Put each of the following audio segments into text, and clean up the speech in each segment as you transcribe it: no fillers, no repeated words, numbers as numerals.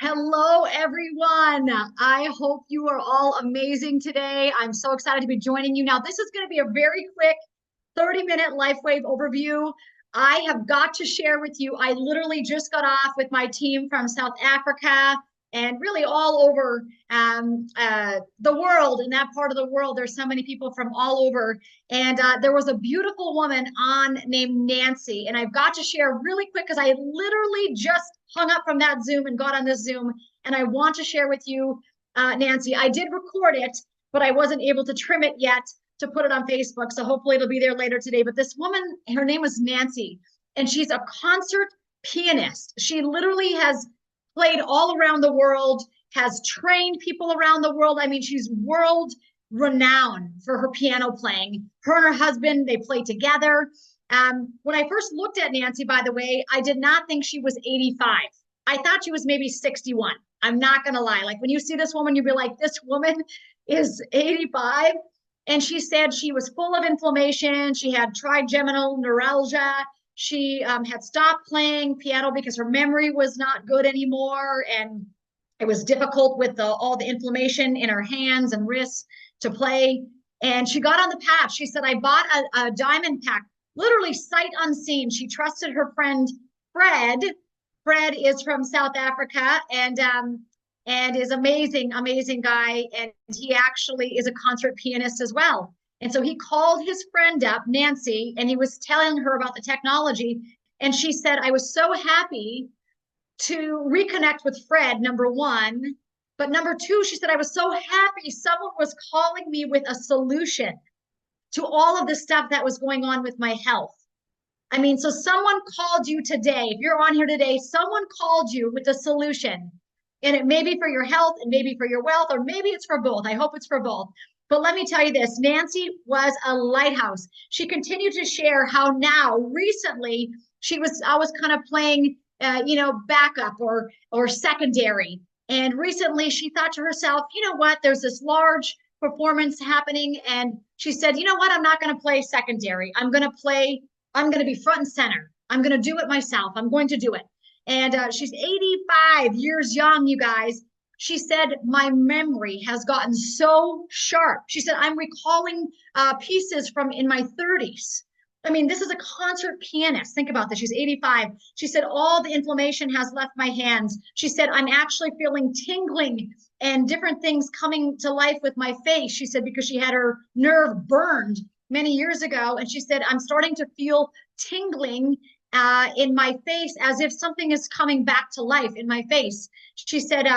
Hello, everyone. I hope you are all amazing today. I'm so excited to be joining you. Now, this is going to be a very quick 30-minute Lifewave overview. I have got to share with you, I literally just got off with my team from South Africa and really all over the world. In that part of the world, there's so many people from all over. And there was a beautiful woman on named Nancy. And I've got to share really quick because I literally just hung up from that Zoom and got on this Zoom. And I want to share with you, Nancy. I did record it, but I wasn't able to trim it yet to put it on Facebook. So hopefully it'll be there later today. But this woman, her name was Nancy, and she's a concert pianist. She literally has played all around the world, has trained people around the world. I mean, she's world renowned for her piano playing. Her and her husband, they play together. When I first looked at Nancy, by the way, I did not think she was 85. I thought she was maybe 61. I'm not going to lie. Like when you see this woman, you'll be like, this woman is 85. And she said she was full of inflammation. She had trigeminal neuralgia. She had stopped playing piano because her memory was not good anymore. And it was difficult with all the inflammation in her hands and wrists to play. And she got on the path. She said, I bought a diamond pack, literally sight unseen. She trusted her friend, Fred. Fred is from South Africa and is amazing, amazing guy. And he actually is a concert pianist as well. And so he called his friend up, Nancy, and he was telling her about the technology. And she said, I was so happy to reconnect with Fred, number one. But number two, she said, I was so happy someone was calling me with a solution to all of the stuff that was going on with my health. I mean, so someone called you today. If you're on here today, someone called you with a solution. And it may be for your health and maybe for your wealth, or maybe it's for both. I hope it's for both. But let me tell you this, Nancy was a lighthouse. She continued to share how now recently I was kind of playing, backup or secondary. And recently she thought to herself, you know what, there's this large performance happening. And she said, you know what, I'm not going to play secondary. I'm going to be front and center. I'm going to do it myself. I'm going to do it. And she's 85 years young, you guys. She said, my memory has gotten so sharp. She said, I'm recalling pieces from in my 30s. I mean, this is a concert pianist. Think about this. She's 85. She said, all the inflammation has left my hands. She said, I'm actually feeling tingling and different things coming to life with my face. She said, because she had her nerve burned many years ago. And she said, I'm starting to feel tingling in my face as if something is coming back to life in my face. She said,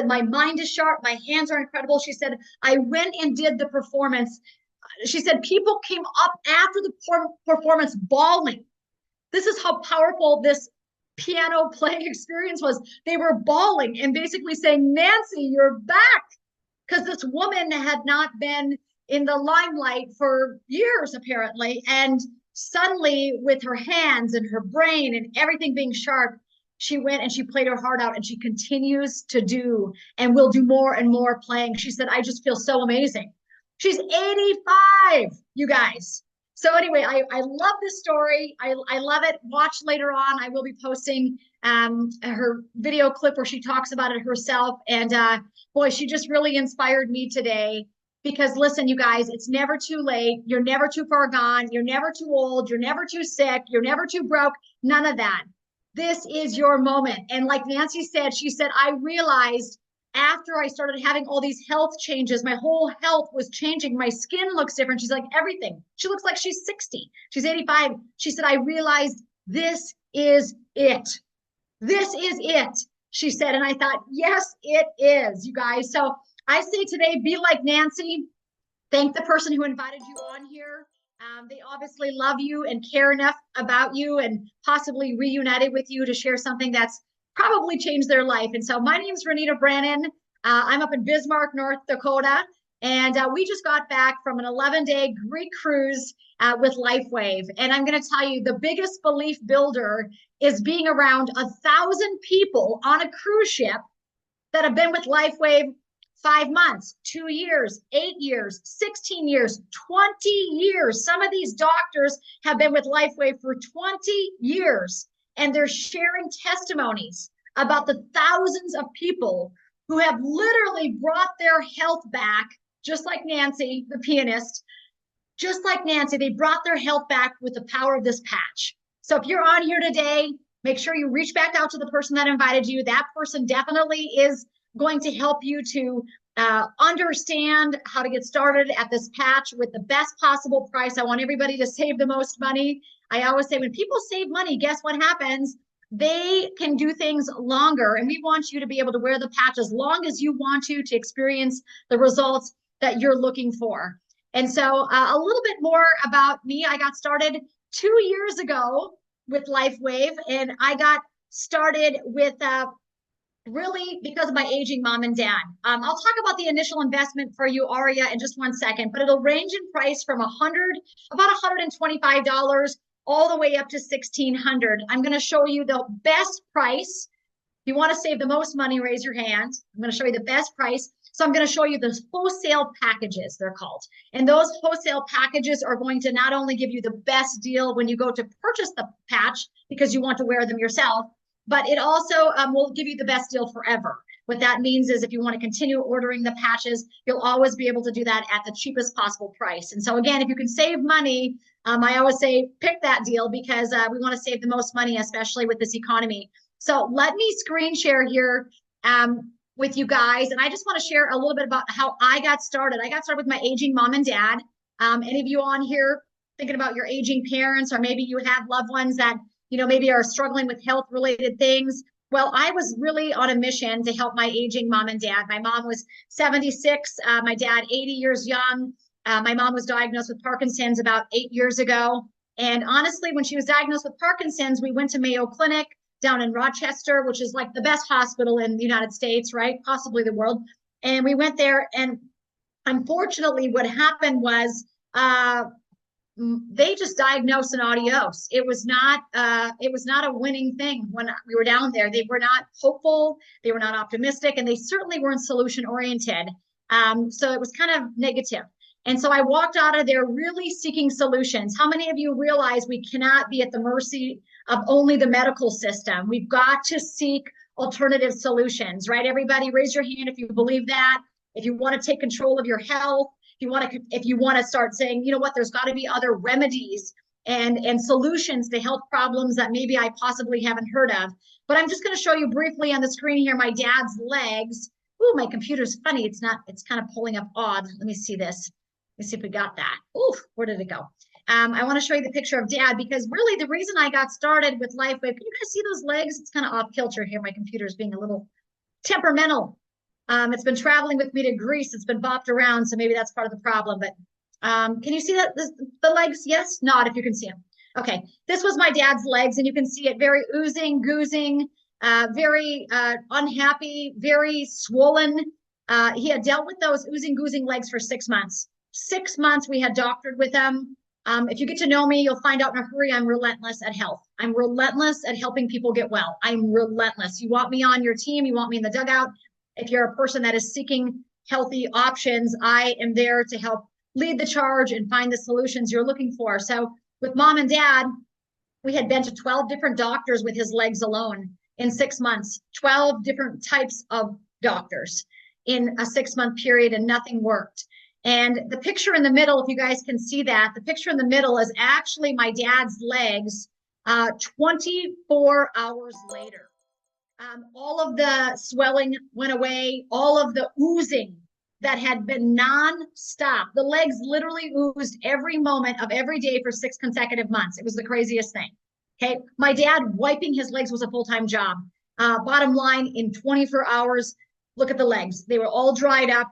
my mind is sharp. My hands are incredible. She said, I went and did the performance. She said, people came up after the performance bawling. This is how powerful this piano playing experience was. They were bawling and basically saying, Nancy, you're back. Because this woman had not been in the limelight for years, apparently. And suddenly, with her hands and her brain and everything being sharp, she went and she played her heart out, and she continues to do and will do more and more playing. She said, I just feel so amazing. She's 85, you guys. So anyway, I love this story. I love it. Watch later on. I will be posting her video clip where she talks about it herself. And boy, she just really inspired me today. Because listen, you guys, it's never too late. You're never too far gone. You're never too old. You're never too sick. You're never too broke. None of that. This is your moment. And like Nancy said, she said, I realized after I started having all these health changes, my whole health was changing. My skin looks different. She's like, everything. She looks like she's 60. She's 85. She said, I realized this is it. This is it, she said. And I thought, yes, it is, you guys. So I say today, be like Nancy. Thank the person who invited you on here. They obviously love you and care enough about you and possibly reunited with you to share something that's probably changed their life. And so my name is Renita Brannon. I'm up in Bismarck, North Dakota. And we just got back from an 11-day Greek cruise with Lifewave. And I'm going to tell you, the biggest belief builder is being around 1,000 people on a cruise ship that have been with Lifewave 5 months, 2 years, 8 years, 16 years, 20 years. Some of these doctors have been with Lifewave for 20 years, and they're sharing testimonies about the thousands of people who have literally brought their health back, just like Nancy, the pianist, just like Nancy, they brought their health back with the power of this patch. So if you're on here today, make sure you reach back out to the person that invited you. That person definitely is going to help you to understand how to get started at this patch with the best possible price. I want everybody to save the most money. I always say when people save money, guess what happens? They can do things longer, and we want you to be able to wear the patch as long as you want to experience the results that you're looking for. And so a little bit more about me. I got started 2 years ago with Lifewave, and I got started with really because of my aging mom and dad. I'll talk about the initial investment for you, Aria, in just 1 second, but it'll range in price from about $125 all the way up to $1,600. I'm going to show you the best price. If you want to save the most money, raise your hand. I'm going to show you the best price. So I'm going to show you the wholesale packages, they're called. And those wholesale packages are going to not only give you the best deal when you go to purchase the patch because you want to wear them yourself, but it also will give you the best deal forever. What that means is if you want to continue ordering the patches, you'll always be able to do that at the cheapest possible price. And so again, if you can save money, I always say pick that deal because we want to save the most money, especially with this economy. So let me screen share here with you guys. And I just want to share a little bit about how I got started. I got started with my aging mom and dad. Any of you on here thinking about your aging parents, or maybe you have loved ones that, you know, maybe are struggling with health related things. Well, I was really on a mission to help my aging mom and dad. My mom was 76, my dad 80 years young. My mom was diagnosed with Parkinson's about 8 years ago. And honestly, when she was diagnosed with Parkinson's, we went to Mayo Clinic down in Rochester, which is like the best hospital in the United States, right? Possibly the world. And we went there, and unfortunately what happened was they just diagnosed an adios. It was not a winning thing when we were down there. They were not hopeful, they were not optimistic, and they certainly weren't solution oriented. So it was kind of negative. And so I walked out of there really seeking solutions. How many of you realize we cannot be at the mercy of only the medical system? We've got to seek alternative solutions, right? Everybody raise your hand if you believe that. If you want to take control of your health, if you want to start saying, you know what, there's got to be other remedies and solutions to health problems that maybe I possibly haven't heard of. But I'm just going to show you briefly on the screen here my dad's legs. Oh, my computer's funny. It's kind of pulling up odd. Let me see this. Let's see if we got that. Ooh, where did it go? I want to show you the picture of dad because really the reason I got started with Lifewave, can you guys see those legs? It's kind of off kilter here. My computer's being a little temperamental. It's been traveling with me to Greece. It's been bopped around, so maybe that's part of the problem. But can you see that the legs? Yes, nod if you can see them. Okay, this was my dad's legs, and you can see it very oozing, goozing, very unhappy, very swollen. He had dealt with those oozing, goozing legs for 6 months. 6 months we had doctored with him. If you get to know me, you'll find out in a hurry I'm relentless at health. I'm relentless at helping people get well. I'm relentless. You want me on your team, you want me in the dugout. If you're a person that is seeking healthy options, I am there to help lead the charge and find the solutions you're looking for. So with mom and dad, we had been to 12 different doctors with his legs alone in 6 months, 12 different types of doctors in a 6-month period, and nothing worked. And the picture in the middle, if you guys can see that, the picture in the middle is actually my dad's legs 24 hours later. All of the swelling went away, all of the oozing that had been non-stop. The legs literally oozed every moment of every day for 6 consecutive months. It was the craziest thing. Okay, my dad wiping his legs was a full-time job. Bottom line, in 24 hours, look at the legs. They were all dried up.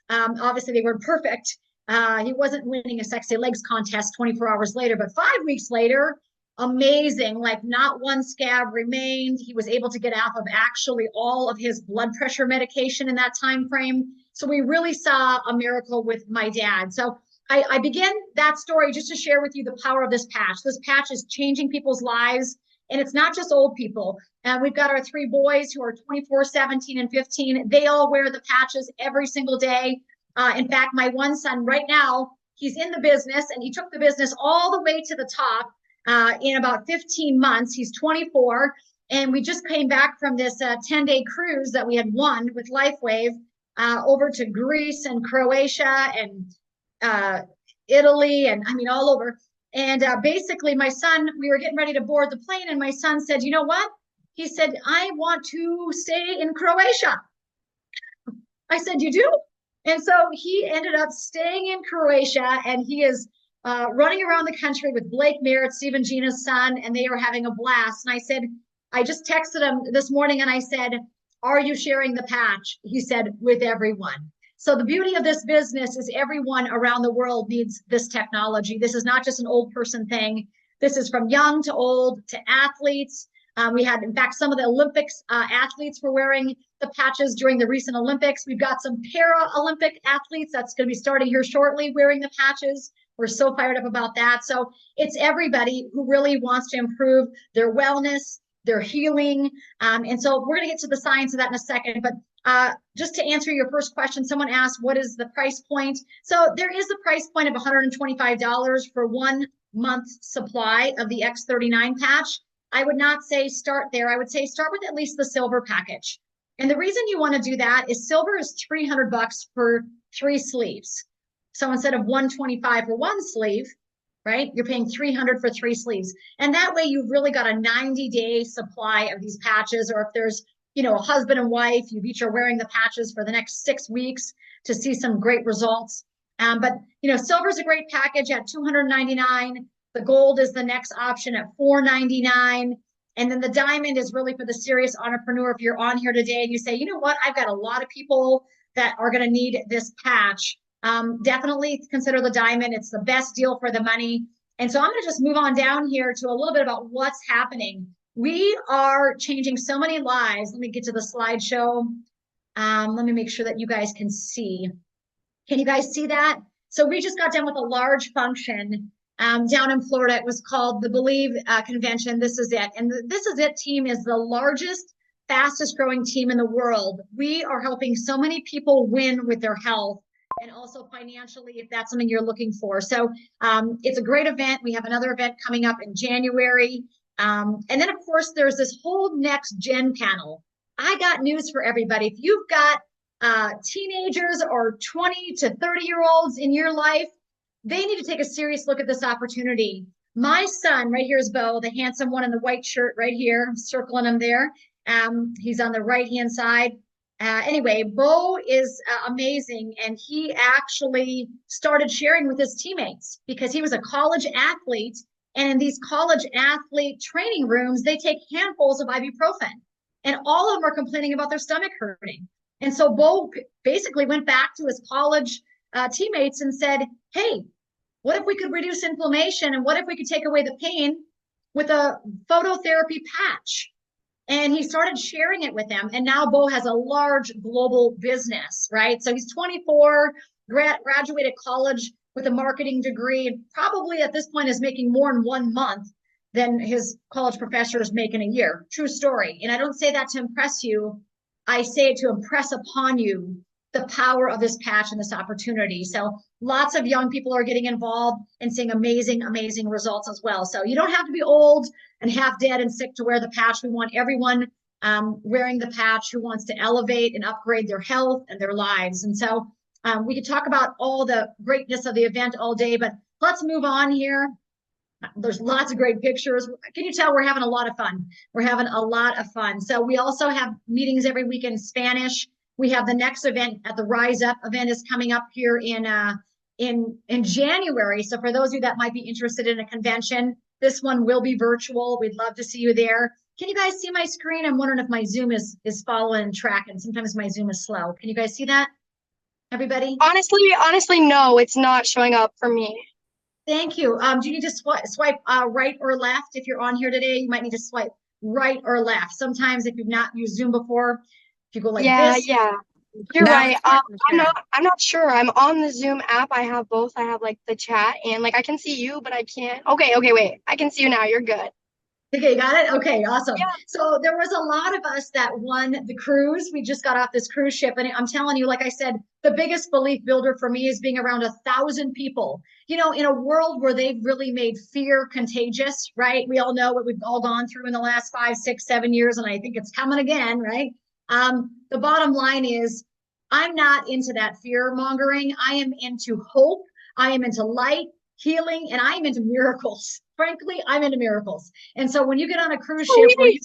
Obviously, they weren't perfect. He wasn't winning a sexy legs contest 24 hours later, but 5 weeks later, amazing, like not one scab remained. He was able to get off of actually all of his blood pressure medication in that time frame. So we really saw a miracle with my dad. So I begin that story just to share with you the power of this patch. This patch is changing people's lives, and it's not just old people. We've got our 3 boys who are 24, 17, and 15. They all wear the patches every single day. In fact, my one son right now, he's in the business, and he took the business all the way to the top in about 15 months. He's 24. And we just came back from this 10-day cruise that we had won with Lifewave over to Greece and Croatia and Italy, and I mean, all over. And basically, my son, we were getting ready to board the plane, and my son said, you know what? He said, I want to stay in Croatia. I said, you do? And so he ended up staying in Croatia, and he is running around the country with Blake Merritt, Stephen Gina's son, and they are having a blast. And I said, I just texted him this morning and I said, are you sharing the patch? He said, with everyone. So the beauty of this business is everyone around the world needs this technology. This is not just an old person thing. This is from young to old to athletes. We had, in fact, some of the Olympics athletes were wearing the patches during the recent Olympics. We've got some para-Olympic athletes that's going to be starting here shortly wearing the patches. We're so fired up about that. So it's everybody who really wants to improve their wellness, their healing. And so we're going to get to the science of that in a second. But just to answer your first question, someone asked, what is the price point? So there is a price point of $125 for 1 month's supply of the X39 patch. I would not say start there. I would say start with at least the silver package. And the reason you want to do that is silver is $300 for 3 sleeves. So instead of $125 for 1 sleeve, right, you're paying $300 for 3 sleeves. And that way you've really got a 90-day supply of these patches. Or if there's, you know, a husband and wife, you each are wearing the patches for the next 6 weeks to see some great results. But, you know, silver is a great package at $299. The gold is the next option at $499. And then the diamond is really for the serious entrepreneur. If you're on here today and you say, you know what, I've got a lot of people that are going to need this patch, definitely consider the diamond. It's the best deal for the money. And so I'm going to just move on down here to a little bit about what's happening. We are changing so many lives. Let me get to the slideshow. Let me make sure that you guys can see. Can you guys see that? So we just got done with a large function down in Florida. It was called the Believe Convention. This is it. And the This Is It team is the largest, fastest growing team in the world. We are helping so many people win with their health and also financially, if that's something you're looking for. So it's a great event. We have another event coming up in January. And then, of course, there's this whole next gen panel. I got news for everybody. If you've got teenagers or 20 to 30-year-olds in your life, they need to take a serious look at this opportunity. My son, right here is Bo, the handsome one in the white shirt right here. I'm circling him there. He's on the right-hand side. Anyway, Bo is amazing, and he actually started sharing with his teammates because he was a college athlete, and in these college athlete training rooms, they take handfuls of ibuprofen, and all of them are complaining about their stomach hurting. And so Bo basically went back to his college teammates and said, hey, what if we could reduce inflammation, and what if we could take away the pain with a phototherapy patch? And he started sharing it with them. And now Bo has a large global business, right? So he's 24, graduated college with a marketing degree, and probably at this point is making more in 1 month than his college professors make in a year. True story. And I don't say that to impress you. I say it to impress upon you the power of this patch and this opportunity. So lots of young people are getting involved and seeing amazing, amazing results as well. So you don't have to be old and half dead and sick to wear the patch. We want everyone wearing the patch who wants to elevate and upgrade their health and their lives. And so we could talk about all the greatness of the event all day, but let's move on here. There's lots of great pictures. Can you tell we're having a lot of fun? We're having a lot of fun. So we also have meetings every week in Spanish. We have the next event at the Rise Up event is coming up here in January. So for those of you that might be interested in a convention, this one will be virtual. We'd love to see you there. Can you guys see my screen? I'm wondering if my Zoom is following and tracking. Sometimes my Zoom is slow. Can you guys see that? Everybody? Honestly, no, it's not showing up for me. Thank you. Do you need to swipe right or left? If you're on here today, you might need to swipe right or left. Sometimes if you've not used Zoom before, if you go like this. Yeah. You're right. I'm not sure. I'm on the Zoom app. I have both. I have like the chat and like I can see you, but I can't. Okay, wait. I can see you now. You're good. Okay, you got it? Okay, awesome. Yeah. So there was a lot of us that won the cruise. We just got off this cruise ship, and I'm telling you, like I said, the biggest belief builder for me is being around 1,000 people. You know, in a world where they've really made fear contagious, right? We all know what we've all gone through in the last 5, 6, 7 years, and I think it's coming again, right? The bottom line is, I'm not into that fear mongering. I am into hope. I am into light, healing, and I am into miracles. Frankly, I'm into miracles. And so when you get on a cruise ship where Sweet.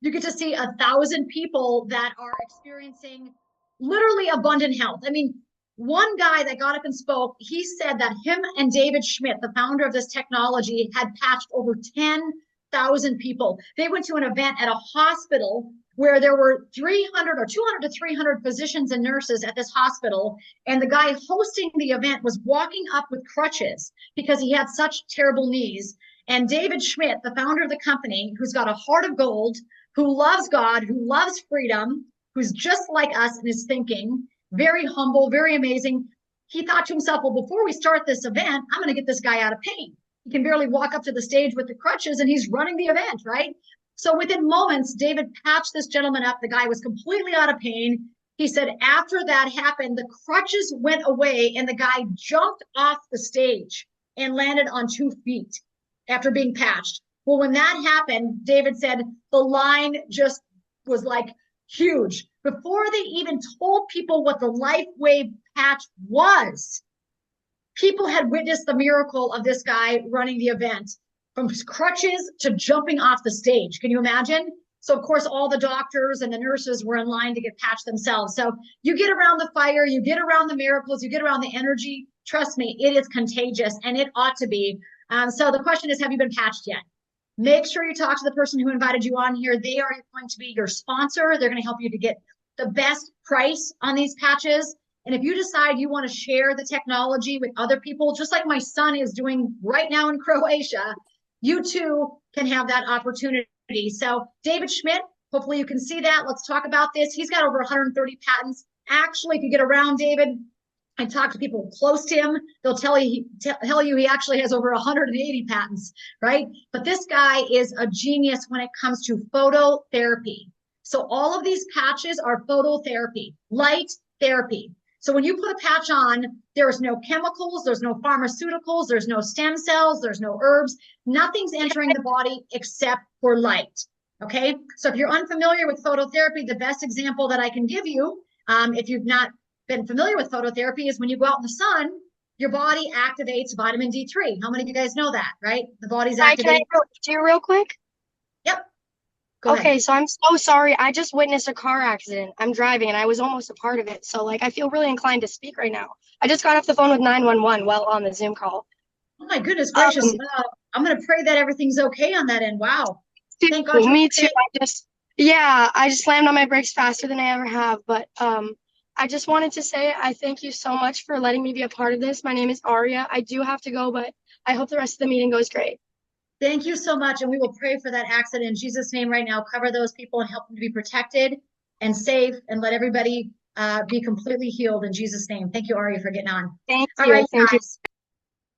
you get to see 1,000 people that are experiencing literally abundant health. I mean, one guy that got up and spoke, he said that him and David Schmidt, the founder of this technology, had patched over 10,000 people. They went to an event at a hospital where there were 300 or 200 to 300 physicians and nurses at this hospital. And the guy hosting the event was walking up with crutches because he had such terrible knees. And David Schmidt, the founder of the company, who's got a heart of gold, who loves God, who loves freedom, who's just like us in his thinking, very humble, very amazing. He thought to himself, well, before we start this event, I'm going to get this guy out of pain. He can barely walk up to the stage with the crutches and he's running the event, right? So within moments, David patched this gentleman up. The guy was completely out of pain. He said after that happened, the crutches went away and the guy jumped off the stage and landed on 2 feet after being patched. Well, when that happened, David said the line just was like huge. Before they even told people what the Lifewave patch was, people had witnessed the miracle of this guy running the event from crutches to jumping off the stage. Can you imagine? So, of course, all the doctors and the nurses were in line to get patched themselves. So you get around the fire, you get around the miracles, you get around the energy. Trust me, it is contagious and it ought to be. So the question is, have you been patched yet? Make sure you talk to the person who invited you on here. They are going to be your sponsor. They're going to help you to get the best price on these patches. And if you decide you want to share the technology with other people, just like my son is doing right now in Croatia, you too can have that opportunity. So David Schmidt, hopefully you can see that. Let's talk about this. He's got over 130 patents. Actually, if you get around David and talk to people close to him, they'll tell you he actually has over 180 patents, right? But this guy is a genius when it comes to phototherapy. So all of these patches are phototherapy, light therapy. So when you put a patch on, there's no chemicals, there's no pharmaceuticals, there's no stem cells, there's no herbs, nothing's entering the body except for light. Okay, so if you're unfamiliar with phototherapy, the best example that I can give you, if you've not been familiar with phototherapy, is when you go out in the sun, your body activates vitamin D3. How many of you guys know that, right? The body's activating. Can I interrupt you real quick? Yep. Go Okay, ahead. so I'm so sorry. I just witnessed a car accident. I'm driving and I was almost a part of it. So like I feel really inclined to speak right now. I just got off the phone with 911 while on the Zoom call. Oh my goodness gracious. Um, I'm going to pray that everything's okay on that end. Wow. Thank God you're me too. okay. I just slammed on my brakes faster than I ever have. But I just wanted to say I thank you so much for letting me be a part of this. My name is Aria. I do have to go, but I hope the rest of the meeting goes great. Thank you so much. And we will pray for that accident in Jesus' name right now. Cover those people and help them to be protected and safe and let everybody be completely healed in Jesus' name. Thank you, Aria, for getting on. Thank All you. right, Thank you. guys.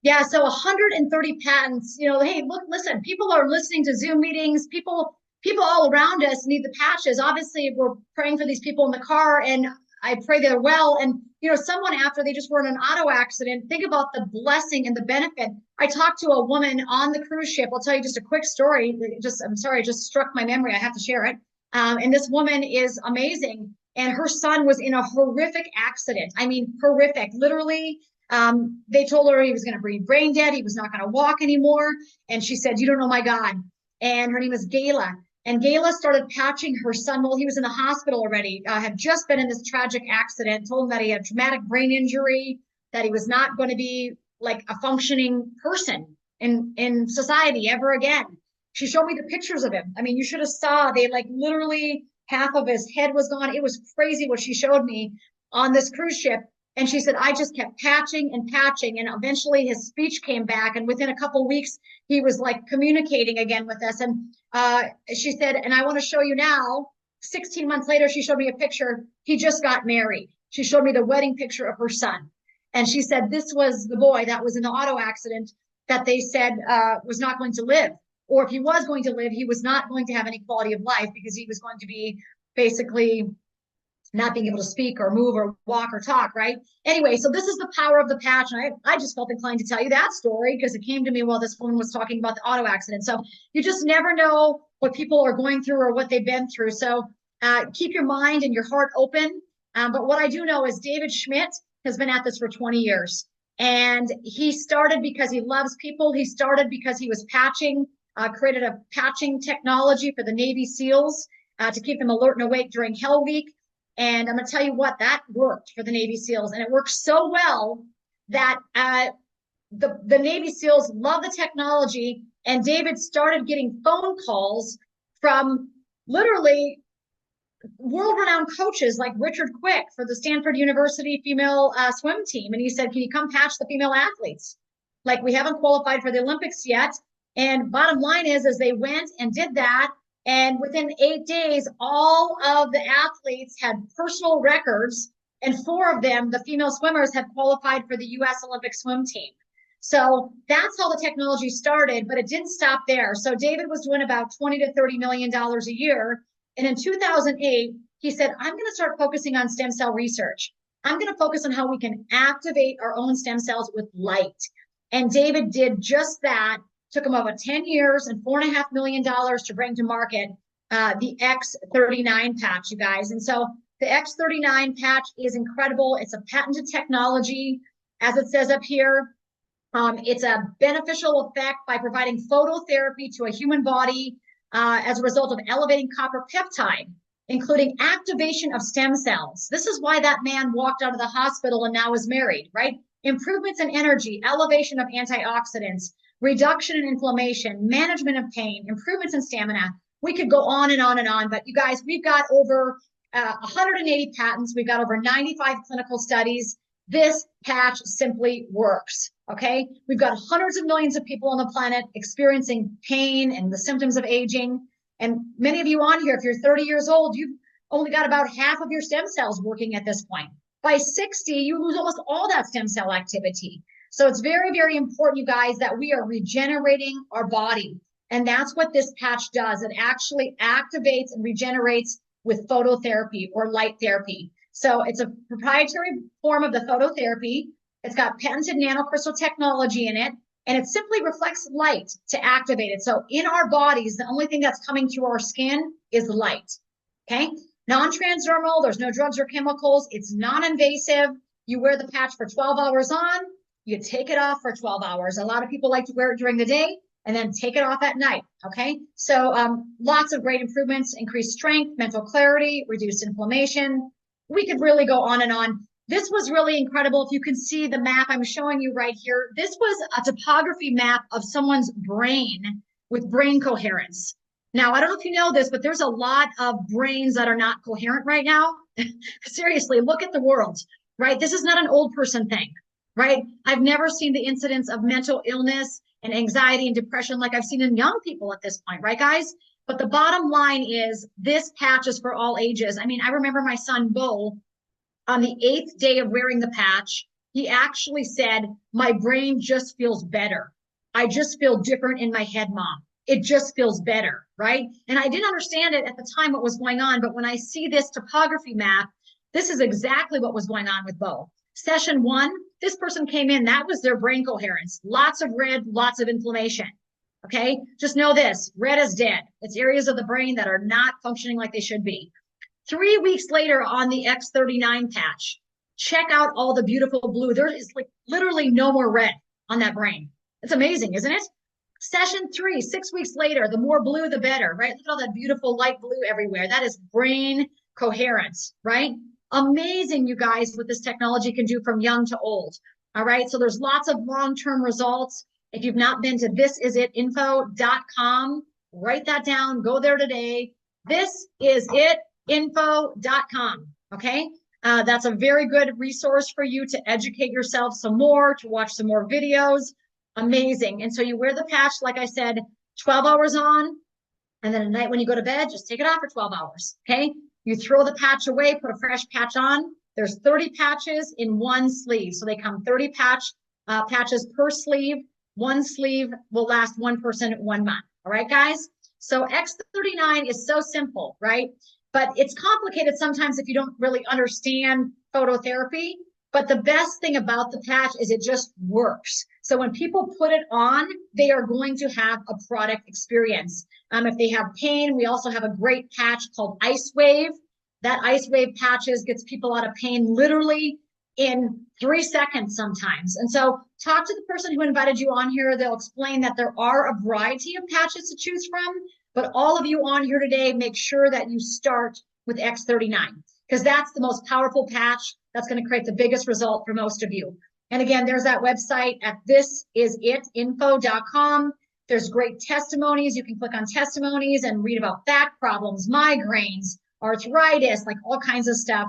Yeah, so 130 patents. You know, hey, look, listen, people are listening to Zoom meetings. People all around us need the patches. Obviously, we're praying for these people in the car, and I pray they're well. And you know, someone after they just were in an auto accident, think about the blessing and the benefit. I talked to a woman on the cruise ship. I'll tell you just a quick story. I'm sorry, it just struck my memory. I have to share it. And this woman is amazing. And her son was in a horrific accident. I mean, horrific, literally. They told her he was going to be brain dead. He was not going to walk anymore. And she said, you don't know my God. And her name is Gayla. And Gayla started patching her son while he was in the hospital already, had just been in this tragic accident, told him that he had traumatic brain injury, that he was not going to be like a functioning person in society ever again. She showed me the pictures of him. I mean, you should have saw, they like literally half of his head was gone. It was crazy what she showed me on this cruise ship. And she said, I just kept patching and patching. And eventually his speech came back. And within a couple of weeks, he was like communicating again with us. And she said, and I want to show you now, 16 months later, she showed me a picture. He just got married. She showed me the wedding picture of her son. And she said, this was the boy that was in the auto accident that they said was not going to live. or if he was going to live, he was not going to have any quality of life because he was going to be basically not being able to speak or move or walk or talk, right? Anyway, so this is the power of the patch. And I just felt inclined to tell you that story because it came to me while this woman was talking about the auto accident. So you just never know what people are going through or what they've been through. So keep your mind and your heart open. But what I do know is David Schmidt has been at this for 20 years. And he started because he loves people. He started because he was patching, created a patching technology for the Navy SEALs to keep them alert and awake during Hell Week. And I'm going to tell you what, that worked for the Navy SEALs. And it worked so well that the Navy SEALs love the technology. And David started getting phone calls from literally world-renowned coaches like Richard Quick for the Stanford University female swim team. And he said, can you come patch the female athletes? Like, we haven't qualified for the Olympics yet. And bottom line is they went and did that. And within 8 days, all of the athletes had personal records, and 4 of them, the female swimmers, had qualified for the U.S. Olympic swim team. So that's how the technology started, but it didn't stop there. So David was doing about $20 to $30 million a year. And in 2008, he said, I'm going to start focusing on stem cell research. I'm going to focus on how we can activate our own stem cells with light. And David did just that. Took him about 10 years and $4.5 million to bring to market the X39 patch, you guys. And so the X39 patch is incredible. It's a patented technology, as it says up here. It's a beneficial effect by providing phototherapy to a human body as a result of elevating copper peptide, including activation of stem cells. This is why that man walked out of the hospital and now is married, right? Improvements in energy, elevation of antioxidants, reduction in inflammation, management of pain, improvements in stamina. We could go on and on and on, but you guys, we've got over 180 patents. We've got over 95 clinical studies. This patch simply works, okay? We've got hundreds of millions of people on the planet experiencing pain and the symptoms of aging. And many of you on here, if you're 30 years old, you've only got about half of your stem cells working at this point. By 60, you lose almost all that stem cell activity. So it's very, very important, you guys, that we are regenerating our body. And that's what this patch does. It actually activates and regenerates with phototherapy or light therapy. So it's a proprietary form of the phototherapy. It's got patented nanocrystal technology in it, and it simply reflects light to activate it. So in our bodies, the only thing that's coming through our skin is light, okay? Non-transdermal, there's no drugs or chemicals. It's non-invasive. You wear the patch for 12 hours on, you take it off for 12 hours. A lot of people like to wear it during the day and then take it off at night, okay? So lots of great improvements, increased strength, mental clarity, reduced inflammation. We could really go on and on. This was really incredible. If you can see the map I'm showing you right here, this was a topography map of someone's brain with brain coherence. Now, I don't know if you know this, but there's a lot of brains that are not coherent right now. Seriously, look at the world, right? This is not an old person thing, right? I've never seen the incidence of mental illness and anxiety and depression like I've seen in young people at this point, right, guys? But the bottom line is this patch is for all ages. I mean, I remember my son, Bo, on the 8th day of wearing the patch, he actually said, my brain just feels better. I just feel different in my head, Mom. It just feels better, right? And I didn't understand it at the time what was going on, but when I see this topography map, this is exactly what was going on with Bo. Session 1, this person came in, that was their brain coherence. Lots of red, lots of inflammation, okay? Just know this, red is dead. It's areas of the brain that are not functioning like they should be. 3 weeks later on the X39 patch, check out all the beautiful blue. There is like literally no more red on that brain. It's amazing, isn't it? Session 3, 6 weeks later, the more blue, the better, right? Look at all that beautiful light blue everywhere. That is brain coherence, right? Amazing, you guys, what this technology can do from young to old. All right, so there's lots of long-term results. If you've not been to thisisitinfo.com, write that down, go there today. Thisisitinfo.com, okay? That's a very good resource for you to educate yourself some more, to watch some more videos. Amazing. And so you wear the patch, like I said, 12 hours on, and then at night when you go to bed, just take it off for 12 hours, okay? You throw the patch away, put a fresh patch on. There's 30 patches in one sleeve. So they come 30 patches per sleeve. one sleeve will last one person 1 month. All right, guys? So X39 is so simple, right? But it's complicated sometimes if you don't really understand phototherapy. But the best thing about the patch is it just works. So when people put it on, they are going to have a product experience. If they have pain, we also have a great patch called Icewave. That Icewave patches gets people out of pain literally in 3 seconds sometimes. And so talk to the person who invited you on here. They'll explain that there are a variety of patches to choose from, but all of you on here today, make sure that you start with X39 because that's the most powerful patch that's going to create the biggest result for most of you. And again, there's that website at thisisit.info.com. There's great testimonies. You can click on testimonies and read about back problems, migraines, arthritis, like all kinds of stuff.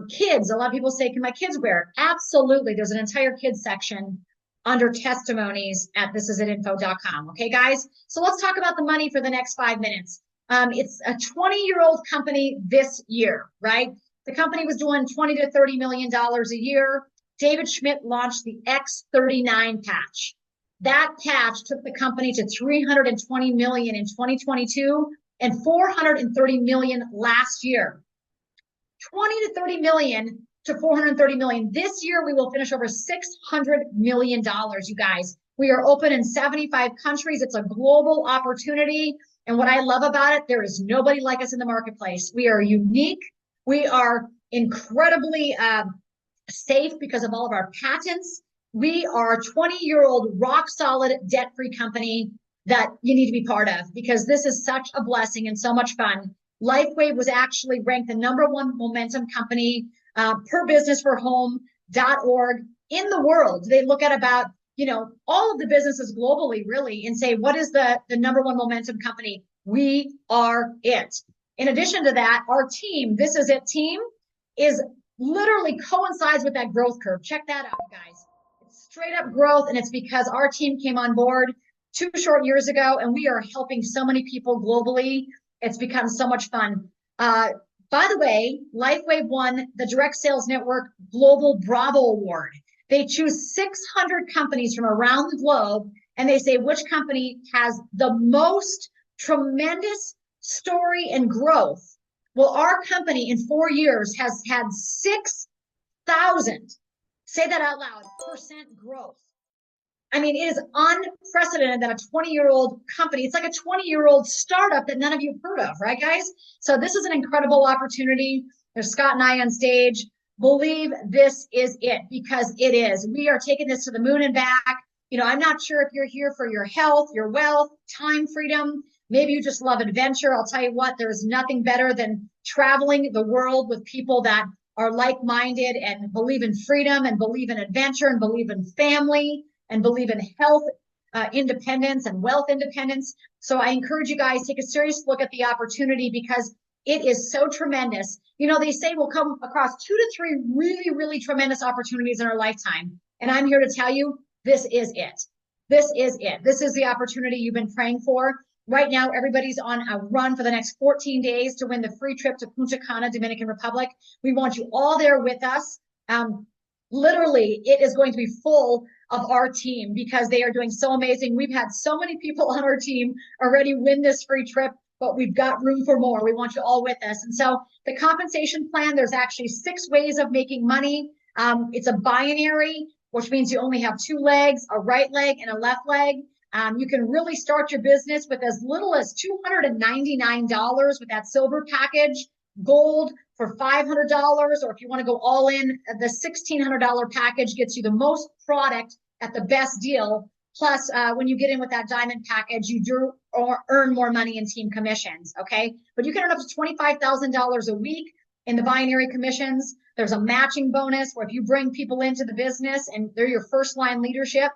Kids, a lot of people say, can my kids wear it? Absolutely. There's an entire kids section under testimonies at thisisit.info.com. Okay, guys? So let's talk about the money for the next 5 minutes. It's a 20-year-old company this year, right? The company was doing $20 to $30 million a year. David Schmidt launched the X39 patch. That patch took the company to $320 million in 2022 and $430 million last year. 20 to 30 million to 430 million. This year, we will finish over $600 million, you guys. We are open in 75 countries. It's a global opportunity. And what I love about it, there is nobody like us in the marketplace. We are unique. We are incredibly safe because of all of our patents. We are a 20-year-old rock solid debt-free company that you need to be part of because this is such a blessing and so much fun. Lifewave was actually ranked the #1 momentum company per businessforhome.org in the world. They look at about, all of the businesses globally really and say, what is the #1 momentum company? We are it. In addition to that, our team, This Is It team, is literally coincides with that growth curve. Check that out, guys. It's straight up growth, and it's because our team came on board 2 short years ago, and we are helping so many people globally. It's become so much fun. By the way, Lifewave won the Direct Sales Network Global Bravo Award. They choose 600 companies from around the globe, and they say which company has the most tremendous story and growth. Well, our company in 4 years has had 6,000, say that out loud, % growth. I mean, it is unprecedented that a 20-year-old company, it's like a 20-year-old startup that none of you have heard of, right, guys? So this is an incredible opportunity. There's Scott and I on stage. Believe this is it because it is. We are taking this to the moon and back. I'm not sure if you're here for your health, your wealth, time freedom. Maybe you just love adventure. I'll tell you what, there's nothing better than traveling the world with people that are like-minded and believe in freedom and believe in adventure and believe in family and believe in health independence and wealth independence. So I encourage you guys, take a serious look at the opportunity because it is so tremendous. They say we'll come across 2 to 3 really, really tremendous opportunities in our lifetime. And I'm here to tell you, this is it. This is it. This is the opportunity you've been praying for. Right now, everybody's on a run for the next 14 days to win the free trip to Punta Cana, Dominican Republic. We want you all there with us. Literally, it is going to be full of our team because they are doing so amazing. We've had so many people on our team already win this free trip, but we've got room for more. We want you all with us. And so the compensation plan, there's actually 6 ways of making money. It's a binary, which means you only have 2 legs, a right leg and a left leg. You can really start your business with as little as $299 with that silver package, gold for $500, or if you want to go all in, the $1,600 package gets you the most product at the best deal. Plus, when you get in with that diamond package, you do earn more money in team commissions, okay? But you can earn up to $25,000 a week in the binary commissions. There's a matching bonus where if you bring people into the business and they're your first line leadership,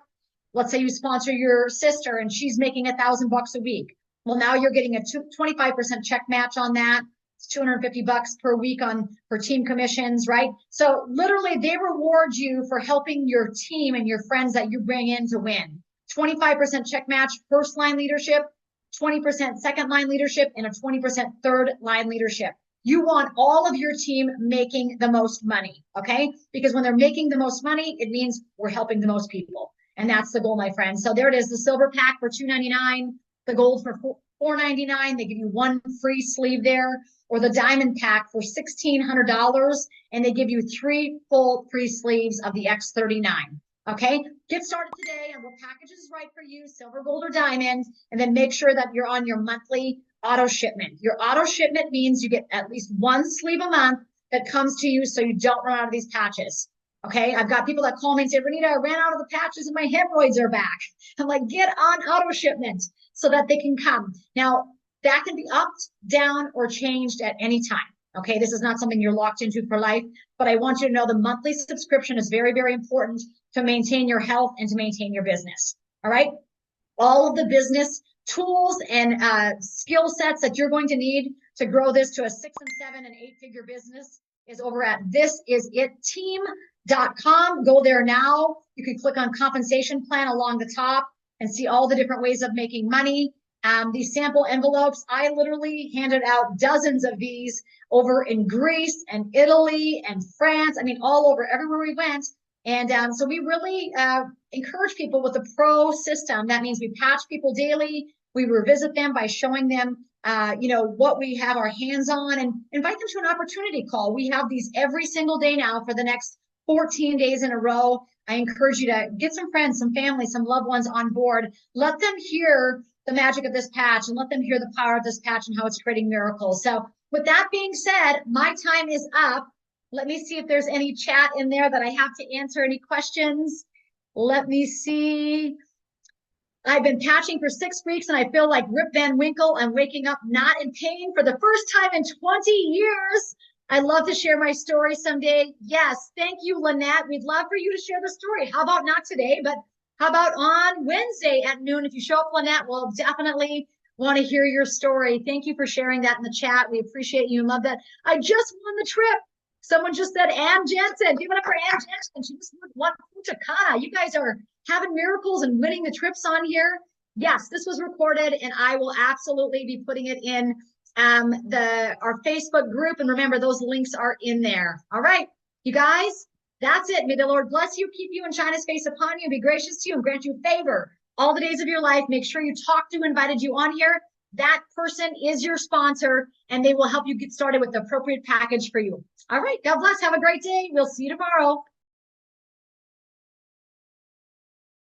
let's say you sponsor your sister and she's making $1,000 a week. Well, now you're getting a 25% check match on that. It's $250 per week on for team commissions, right? So literally they reward you for helping your team and your friends that you bring in to win. 25% check match, first line leadership, 20% second line leadership, and a 20% third line leadership. You want all of your team making the most money, okay? Because when they're making the most money, it means we're helping the most people. And that's the goal, my friends. So there it is, the silver pack for $2.99, the gold for $4.99. They give you one free sleeve there, or the diamond pack for $1,600, and they give you 3 full free sleeves of the X39. Okay, get started today on what package is right for you, silver, gold, or diamond, and then make sure that you're on your monthly auto shipment. Your auto shipment means you get at least one sleeve a month that comes to you so you don't run out of these patches. Okay, I've got people that call me and say, Renita, I ran out of the patches and my hemorrhoids are back. I'm like, get on auto shipment so that they can come. Now, that can be upped, down, or changed at any time. Okay, this is not something you're locked into for life, but I want you to know the monthly subscription is very, very important to maintain your health and to maintain your business. All right, all of the business tools and skill sets that you're going to need to grow this to a 6 and 7 and 8-figure business is over at thisisitteam.com. Go there now. You can click on compensation plan along the top and see all the different ways of making money. These sample envelopes, I literally handed out dozens of these over in Greece and Italy and France. I mean, all over, everywhere we went. And so we really encourage people with the pro system. That means we patch people daily. We revisit them by showing them, what we have our hands on, and invite them to an opportunity call. We have these every single day now for the next 14 days in a row. I encourage you to get some friends, some family, some loved ones on board. Let them hear the magic of this patch and let them hear the power of this patch and how it's creating miracles. So with that being said, my time is up. Let me see if there's any chat in there that I have to answer any questions. Let me see. I've been patching for 6 weeks and I feel like Rip Van Winkle. I'm waking up not in pain for the first time in 20 years. I'd love to share my story someday. Yes, thank you, Lynette. We'd love for you to share the story. How about not today, but how about on Wednesday at noon? If you show up, Lynette, we'll definitely want to hear your story. Thank you for sharing that in the chat. We appreciate you and love that. I just won the trip. Someone just said, Ann Jensen. Give it up for Ann Jensen. She just won Punta Cana. You guys are having miracles and winning the trips on here. Yes, this was recorded, and I will absolutely be putting it in our Facebook group. And remember, those links are in there. All right, you guys, that's it. May the Lord bless you, keep you, and shine his face upon you, be gracious to you, and grant you favor all the days of your life. Make sure you talk to who invited you on here. That person is your sponsor, and they will help you get started with the appropriate package for you. All right, God bless. Have a great day. We'll see you tomorrow.